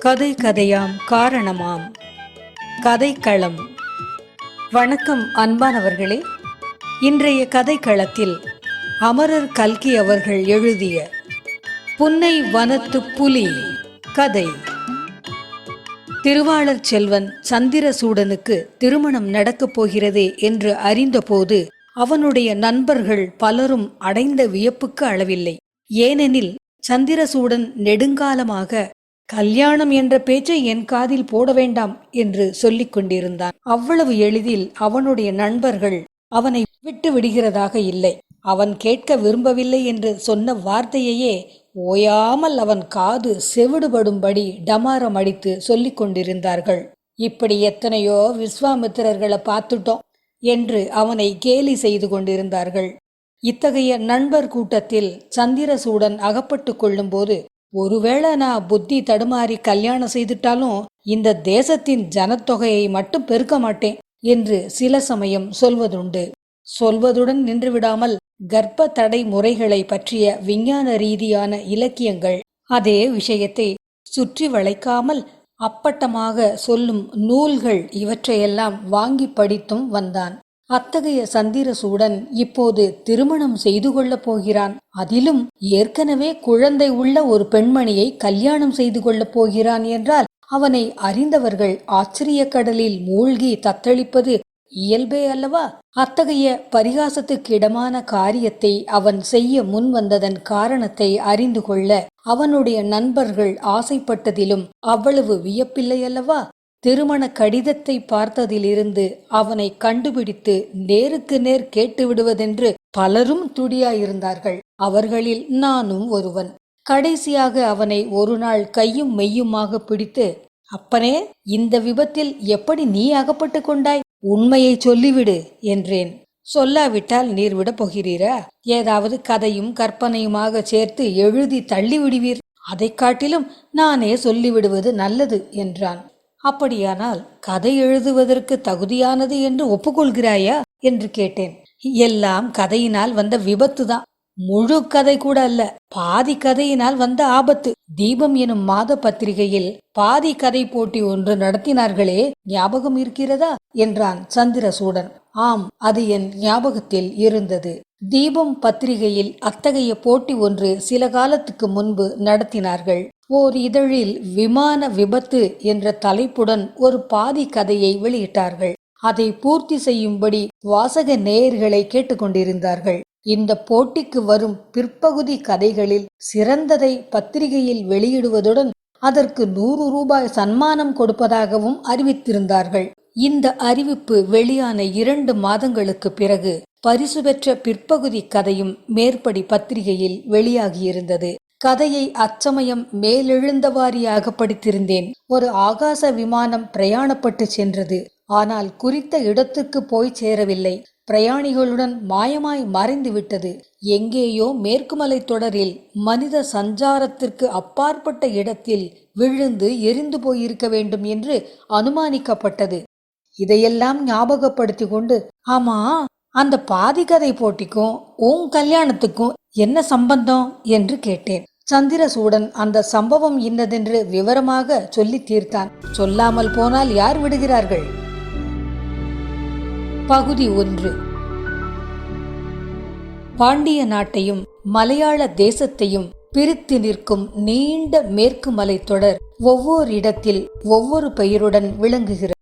கதை கதையாம் காரணமாம் கதைக்களம். வணக்கம் அன்பானவர்களே. இன்றைய கதைக்களத்தில் அமரர் கல்கி அவர்கள் எழுதிய புன்னை வனத்து புலி கதை. திருவாளர் செல்வன் சந்திரசூடனுக்கு திருமணம் நடக்கப் போகிறதே என்று அறிந்தபோது அவனுடைய நண்பர்கள் பலரும் அடைந்த வியப்புக்கு அளவில்லை. ஏனெனில் சந்திரசூடன் நெடுங்காலமாக கல்யாணம் என்ற பேச்சை என் காதில் போட வேண்டாம் என்று சொல்லிக் கொண்டிருந்தான். அவ்வளவு எளிதில் அவனுடைய நண்பர்கள் அவனை விட்டு விடுகிறதாக இல்லை. அவன் கேட்க விரும்பவில்லை என்று சொன்ன வார்த்தையையே ஓயாமல் அவன் காது செவிடுபடும்படி டமாரம் அடித்து சொல்லிக் கொண்டிருந்தார்கள். இப்படி எத்தனையோ விஸ்வாமித்திரர்களை பார்த்துட்டோம் என்று அவனை கேலி செய்து கொண்டிருந்தார்கள். இத்தகைய நண்பர் கூட்டத்தில் சந்திரசூடன் அகப்பட்டு கொள்ளும் போது, ஒருவேளை நான் புத்தி தடுமாறி கல்யாணம் செய்துட்டாலும் இந்த தேசத்தின் ஜனத்தொகையை மட்டும் பெருக்க மாட்டேன் என்று சில சமயம் சொல்வதுண்டு. சொல்வதுடன் நின்றுவிடாமல் கர்ப்ப தடை முறைகளை பற்றிய விஞ்ஞான ரீதியான இலக்கியங்கள், அதே விஷயத்தை சுற்றி வளைக்காமல் அப்பட்டமாக சொல்லும் நூல்கள் இவற்றையெல்லாம் வாங்கி படித்தும் வந்தான். அத்தகைய சந்திரசூடன் இப்போது திருமணம் செய்து கொள்ளப் போகிறான். அதிலும் ஏற்கனவே குழந்தை உள்ள ஒரு பெண்மணியை கல்யாணம் செய்து கொள்ளப் போகிறான் என்றால் அவனை அறிந்தவர்கள் ஆச்சரிய கடலில் மூழ்கி தத்தளிப்பது இயல்பே அல்லவா? அத்தகைய பரிகாசத்துக்கு இடமான காரியத்தை அவன் செய்ய முன் வந்ததன் காரணத்தை அறிந்து கொள்ள அவனுடைய நண்பர்கள் ஆசைப்பட்டதிலும் அவ்வளவு வியப்பில்லை அல்லவா? திருமண கடிதத்தை பார்த்ததிலிருந்து அவனை கண்டுபிடித்து நேருக்கு நேர் கேட்டுவிடுவதென்று பலரும் துடியாயிருந்தார்கள். அவர்களில் நானும் ஒருவன். கடைசியாக அவனை ஒரு நாள் கையும் மெய்யுமாக பிடித்து, அப்பனே, இந்த விபத்தில் எப்படி நீ அகப்பட்டு கொண்டாய்? உண்மையை சொல்லிவிடு என்றேன். சொல்லாவிட்டால் நீர் விட போகிறீரா? ஏதாவது கதையும் கற்பனையுமாக சேர்த்து எழுதி தள்ளி விடுவீர். அதை காட்டிலும் நானே சொல்லிவிடுவது நல்லது என்றான். அப்படியானால் கதை எழுதுவதற்கு தகுதியானது என்று ஒப்புக்கொள்கிறாயா என்று கேட்டேன். எல்லாம் கதையினால் வந்த விபத்துதான். முழு கதை கூட அல்ல, பாதி கதையினால் வந்த ஆபத்து. தீபம் எனும் மாத பத்திரிகையில் பாதி கதை போட்டி ஒன்று நடத்தினார்களே, ஞாபகம் இருக்கிறதா என்றான் சந்திரசூடன். ஆம், அது என் ஞாபகத்தில் இருந்தது. தீபம் பத்திரிகையில் அத்தகைய போட்டி ஒன்று சில காலத்துக்கு முன்பு நடத்தினார்கள். ஓர் இதழில் விமான விபத்து என்ற தலைப்புடன் ஒரு பாதி கதையை வெளியிட்டார்கள். அதை பூர்த்தி செய்யும்படி வாசக நேயர்களை கேட்டுக்கொண்டிருந்தார்கள். இந்த போட்டிக்கு வரும் பிற்பகுதி கதைகளில் சிறந்ததை பத்திரிகையில் வெளியிடுவதுடன் அதற்கு 100 ரூபாய் சன்மானம் கொடுப்பதாகவும் அறிவித்திருந்தார்கள். இந்த அறிவிப்பு வெளியான 2 மாதங்களுக்கு பிறகு பரிசு பெற்ற பிற்பகுதி கதையும் மேற்படி பத்திரிகையில் வெளியாகியிருந்தது. கதையை அச்சமயம் மேலெழுந்தவாரியாக படித்திருந்தேன். ஒரு ஆகாச விமானம் பிரயாணப்பட்டு சென்றது. ஆனால் குறித்த இடத்துக்கு போய் சேரவில்லை. பிரயாணிகளுடன் மாயமாய் மறைந்து விட்டது. எங்கேயோ மேற்குமலை தொடரில் மனித சஞ்சாரத்திற்கு அப்பாற்பட்ட இடத்தில் விழுந்து எரிந்து போயிருக்க வேண்டும் என்று அனுமானிக்கப்பட்டது. இதையெல்லாம் ஞாபகப்படுத்தி கொண்டு, ஆமா, அந்த பாதி கதை போட்டிக்கும் உன் கல்யாணத்துக்கும் என்ன சம்பந்தம் என்று கேட்டேன். சந்திரசூடன் அந்த சம்பவம் இன்னதென்று விவரமாக சொல்லி தீர்த்தான். சொல்லாமல் போனால் யார் விடுகிறார்கள்? பகுதி 1. பாண்டிய நாட்டையும் மலையாள தேசத்தையும் பிரித்து நிற்கும் நீண்ட மேற்கு மலை தொடர் ஒவ்வொரு இடத்தில் ஒவ்வொரு பெயருடன் விளங்குகிறது.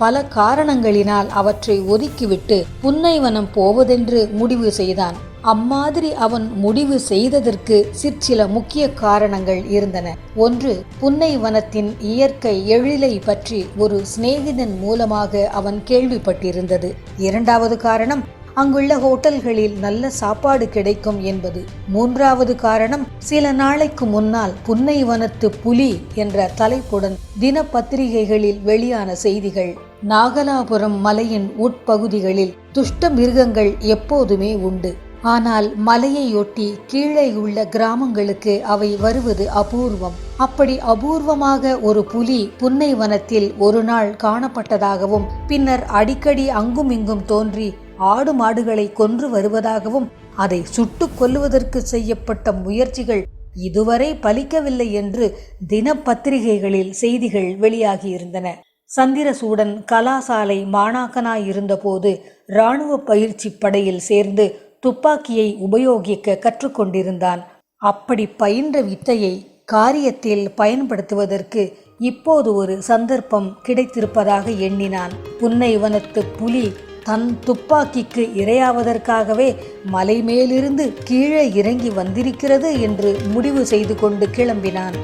பல காரணங்களினால் அவற்றை ஒதுக்கிவிட்டு புன்னைவனம் போவதென்று முடிவு செய்தான். அம்மாதிரி அவன் முடிவு செய்ததற்கு சிற்சில முக்கிய காரணங்கள் இருந்தன. ஒன்று, புன்னைவனத்தின் இயற்கை எழிலை பற்றி ஒரு சிநேகிதன் மூலமாக அவன் கேள்விப்பட்டிருந்தது. இரண்டாவது காரணம், அங்குள்ள ஹோட்டல்களில் நல்ல சாப்பாடு கிடைக்கும் என்பது. மூன்றாவது காரணம், சில நாளைக்கு முன்னால் புன்னைவனத்து புலி என்ற தலைப்புடன் தினப்பத்திரிகைகளில் வெளியான செய்திகள். நாகலாபுரம் மலையின் உட்பகுதிகளில் துஷ்ட மிருகங்கள் எப்போதுமே உண்டு. ஆனால் மலையையொட்டி கீழே உள்ள கிராமங்களுக்கு அவை வருவது அபூர்வம். அப்படி அபூர்வமாக ஒரு புலி புன்னைவனத்தில் ஒரு நாள் காணப்பட்டதாகவும் பின்னர் அடிக்கடி அங்கும் இங்கும் தோன்றி ஆடு மாடுகளை கொன்று வருவதாகவும் அதை சுட்டுக் கொல்லுவதற்கு செய்யப்பட்ட முயற்சிகள் இதுவரை பலிக்கவில்லை என்று தினப்பத்திரிகைகளில் செய்திகள் வெளியாகியிருந்தன. சந்திரசூடன் கலாசாலை மாணாக்கனாயிருந்தபோது இராணுவ பயிற்சி படையில் சேர்ந்து துப்பாக்கியை உபயோகிக்க கற்றுக்கொண்டிருந்தான். அப்படி பயின்ற வித்தையை காரியத்தில் பயன்படுத்துவதற்கு இப்போது ஒரு சந்தர்ப்பம் கிடைத்திருப்பதாக எண்ணினான். புன்னைவனத்து புலி தன் துப்பாக்கிக்கு இரையாவதற்காகவே மலை மேலிருந்து கீழே இறங்கி வந்திருக்கிறது என்று முடிவு செய்து கொண்டு கிளம்பினான்.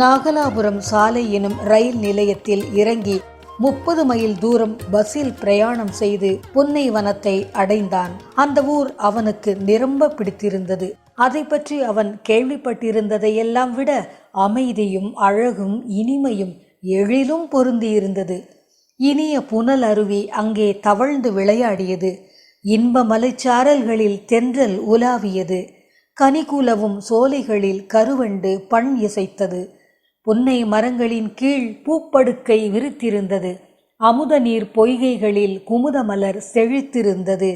நாகலாபுரம் சாலை எனும் ரயில் நிலையத்தில் இறங்கி 30 மைல் தூரம் பஸ்ஸில் பிரயாணம் செய்து புன்னைவனத்தை அடைந்தான். அந்த ஊர் அவனுக்கு நிரம்ப பிடித்திருந்தது. அதை பற்றி அவன் கேள்விப்பட்டிருந்ததையெல்லாம் விட அமைதியும் அழகும் இனிமையும் எழிலும் பொருந்தியிருந்தது. இனிய புனல் அருவி அங்கே தவழ்ந்து விளையாடியது. இன்ப மலைச்சாரல்களில் தென்றல் உலாவியது. கனிகுலவும் சோலைகளில் கருவண்டு பண் இசைத்தது. புன்னை மரங்களின் கீழ் பூப்படுக்கை விரித்திருந்தது. அமுத நீர் பொய்கைகளில் குமுதமலர் செழித்திருந்தது.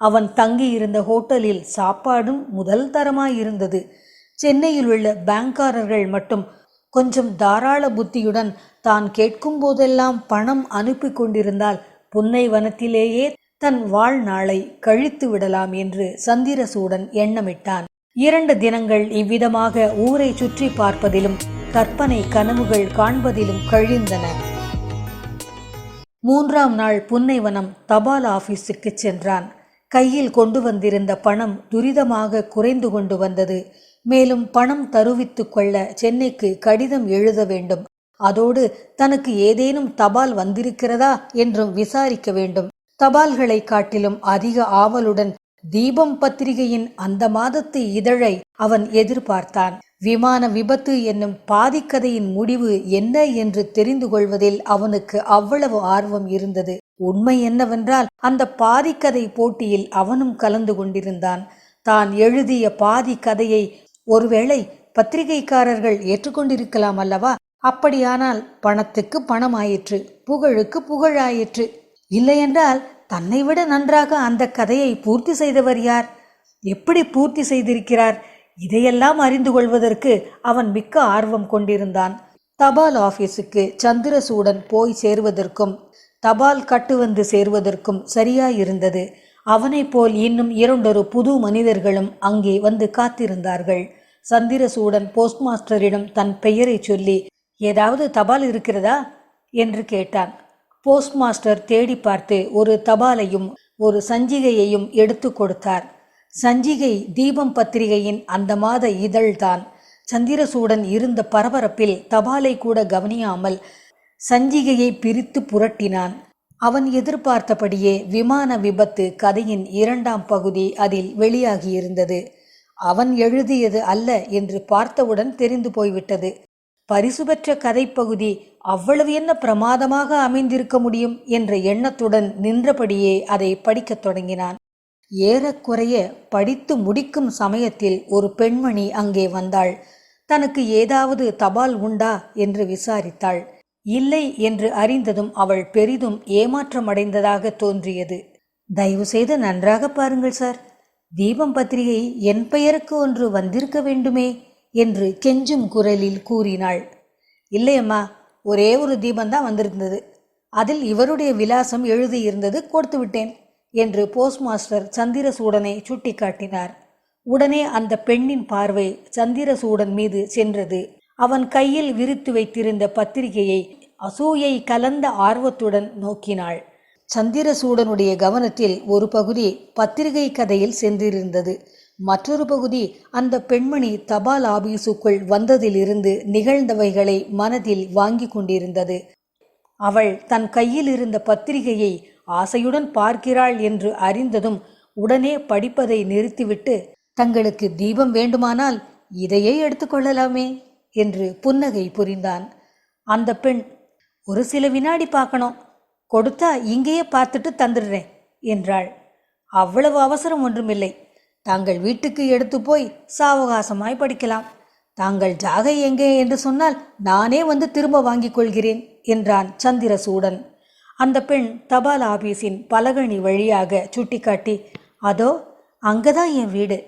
அவன் தங்கியிருந்த ஹோட்டலில் சாப்பாடும் முதல் தரமாயிருந்தது. சென்னையில் உள்ள பேங்காரர்கள் மட்டும் கொஞ்சம் தாராள புத்தியுடன் தான் கேட்கும் போதெல்லாம் பணம் அனுப்பி கொண்டிருந்தால் புன்னைவனத்திலேயே தன் வாழ்நாளை கழித்து விடலாம் என்று சந்திரசூடன் எண்ணமிட்டான். 2 தினங்கள் இவ்விதமாக ஊரை சுற்றி பார்ப்பதிலும் கற்பனை கனவுகள் காண்பதிலும் கழிந்தன. 3ஆம் நாள் புன்னைவனம் தபால் ஆபீஸுக்கு சென்றான். கையில் கொண்டு வந்திருந்த பணம் துரிதமாக குறைந்து கொண்டு வந்தது. மேலும் பணம் தருவித்து கொள்ள சென்னைக்கு கடிதம் எழுத வேண்டும். அதோடு தனக்கு ஏதேனும் தபால் வந்திருக்கிறதா என்றும் விசாரிக்க வேண்டும். தபால்களை காட்டிலும் அதிக ஆவலுடன் தீபம் பத்திரிகையின் அந்த மாதத்து இதழை அவன் எதிர்பார்த்தான். விமான விபத்து என்னும் பாதிக்கதையின் முடிவு என்ன என்று தெரிந்து கொள்வதில் அவனுக்கு அவ்வளவு ஆர்வம் இருந்தது. உண்மை என்னவென்றால் அந்த பாதிக்கதை போட்டியில் அவனும் கலந்து கொண்டிருந்தான். தான் எழுதிய பாதி கதையை ஒருவேளை பத்திரிகைக்காரர்கள் ஏற்றுக்கொண்டிருக்கலாம் அல்லவா? அப்படியானால் பணத்துக்கு பணமாயிற்று, புகழுக்கு புகழாயிற்று. இல்லையென்றால் தன்னை விட நன்றாக அந்த கதையை பூர்த்தி செய்தவர் யார்? எப்படி பூர்த்தி செய்திருக்கிறார்? இதையெல்லாம் அறிந்து கொள்வதற்கு அவன் மிக்க ஆர்வம் கொண்டிருந்தான். தபால் ஆபீஸுக்கு சந்திரசூடன் போய் சேருவதற்கும் தபால் கட்டு வந்து சேருவதற்கும் சரியாயிருந்தது. அவனை போல் இன்னும் 2 புது மனிதர்களும் அங்கே வந்து காத்திருந்தார்கள். சந்திரசூடன் போஸ்ட் மாஸ்டரிடம் தன் பெயரை சொல்லி, ஏதாவது தபால் இருக்கிறதா என்று கேட்டான். போஸ்ட் மாஸ்டர் தேடி பார்த்து ஒரு தபாலையும் ஒரு சஞ்சிகையையும் எடுத்து கொடுத்தார். சஞ்சிகை தீபம் பத்திரிகையின் அந்த மாத இதழ்தான். சந்திரசூடன் இருந்த பரபரப்பில் தபாலை கூட கவனியாமல் சஞ்சிகையை பிரித்து புரட்டினான். அவன் எதிர்பார்த்தபடியே விமான விபத்து கதையின் 2ஆம் பகுதி அதில் வெளியாகியிருந்தது. அவன் எழுதியது அல்ல என்று பார்த்தவுடன் தெரிந்து போய்விட்டது. பரிசு பெற்ற கதைப்பகுதி அவ்வளவு என்ன பிரமாதமாக அமைந்திருக்க முடியும் என்ற எண்ணத்துடன் நின்றபடியே அதை படிக்கத் தொடங்கினான். ஏறக்குறைய படித்து முடிக்கும் சமயத்தில் ஒரு பெண்மணி அங்கே வந்தாள். தனக்கு ஏதாவது தபால் உண்டா என்று விசாரித்தாள். இல்லை என்று அறிந்ததும் அவள் பெரிதும் ஏமாற்றமடைந்ததாக தோன்றியது. தயவு செய்து நன்றாக பாருங்கள் சார், தீபம் பத்திரிகை என் பெயருக்கு ஒன்று வந்திருக்க வேண்டுமே என்று கெஞ்சும் குரலில் கூறினாள். இல்லையம்மா, ஒரே ஒரு தீபந்தான் வந்திருந்தது. அதில் இவருடைய விலாசம் எழுதியிருந்தது, கொடுத்து விட்டேன். என்று போஸ்ட் மாஸ்டர் சந்திரசூடனை சுட்டிக்காட்டினார். உடனே அந்த பெண்ணின் பார்வை சந்திரசூடன் மீது சென்றது. அவன் கையில் விரித்து வைத்திருந்த பத்திரிகையை அசூயை கலந்த ஆர்வத்துடன் நோக்கினாள். சந்திரசூடனுடைய கவனத்தில் ஒரு பகுதி பத்திரிகை கதையில் சென்றிருந்தது. மற்றொரு பகுதி அந்த பெண்மணி தபால் ஆபீஸுக்குள் வந்ததிலிருந்து நிகழ்ந்தவைகளை மனதில் வாங்கி கொண்டிருந்தது. அவள் தன் கையில் இருந்த பத்திரிகையை ஆசையுடன் பார்க்கிறாள் என்று அறிந்ததும் உடனே படிப்பதை நிறுத்திவிட்டு, தங்களுக்கு தீபம் வேண்டுமானால் இதையே எடுத்துக்கொள்ளலாமே என்று புன்னகை புரிந்தான். அந்த பெண், ஒரு சில வினாடி பார்க்கணும், கொடுத்தா இங்கேயே பார்த்துட்டு தந்துடுறேன் என்றாள். அவ்வளவு அவசரம் ஒன்றுமில்லை. தாங்கள் வீட்டுக்கு எடுத்து போய் சாவகாசமாய் படிக்கலாம். தாங்கள் ஜாகை எங்கே என்று சொன்னால் நானே வந்து திரும்ப வாங்கிக் கொள்கிறேன் என்றான் சந்திரசூடன். அந்த பெண் தபால் ஆபீஸின் பலகணி வழியாக சுட்டிக்காட்டி, அதோ அங்கதான் என் வீடு,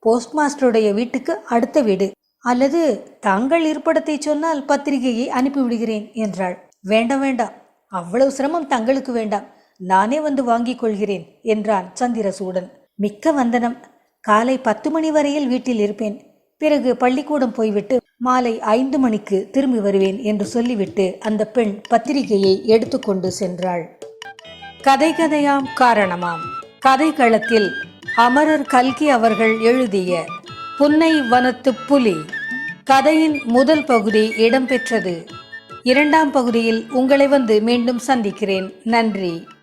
போஸ்ட் மாஸ்டருடைய வீட்டுக்கு அடுத்த வீடு. அல்லது தாங்கள் இருப்பிடத்தை சொன்னால் பத்திரிகையை அனுப்பிவிடுகிறேன் என்றாள். வேண்டாம் வேண்டாம், அவ்வளவு சிரமம் தங்களுக்கு வேண்டாம், நானே வந்து வாங்கிக் கொள்கிறேன் என்றான் சந்திரசூடன். மிக்க வந்தனம். காலை 10 மணி வரையில் வீட்டில் இருப்பேன். பிறகு பள்ளிக்கூடம் போய்விட்டு மாலை 5 மணிக்கு திரும்பி வருவேன் என்று சொல்லிவிட்டு அந்த பெண் பத்திரிகையை எடுத்துக்கொண்டு சென்றாள். கதை கதையாம் காரணமாம் கதைக்களத்தில் அமரர் கல்கி அவர்கள் எழுதிய புன்னை வனத்து புலி கதையின் முதல் பகுதி இடம்பெற்றது. 2ஆம் பகுதியில் உங்களை வந்து மீண்டும் சந்திக்கிறேன். நன்றி.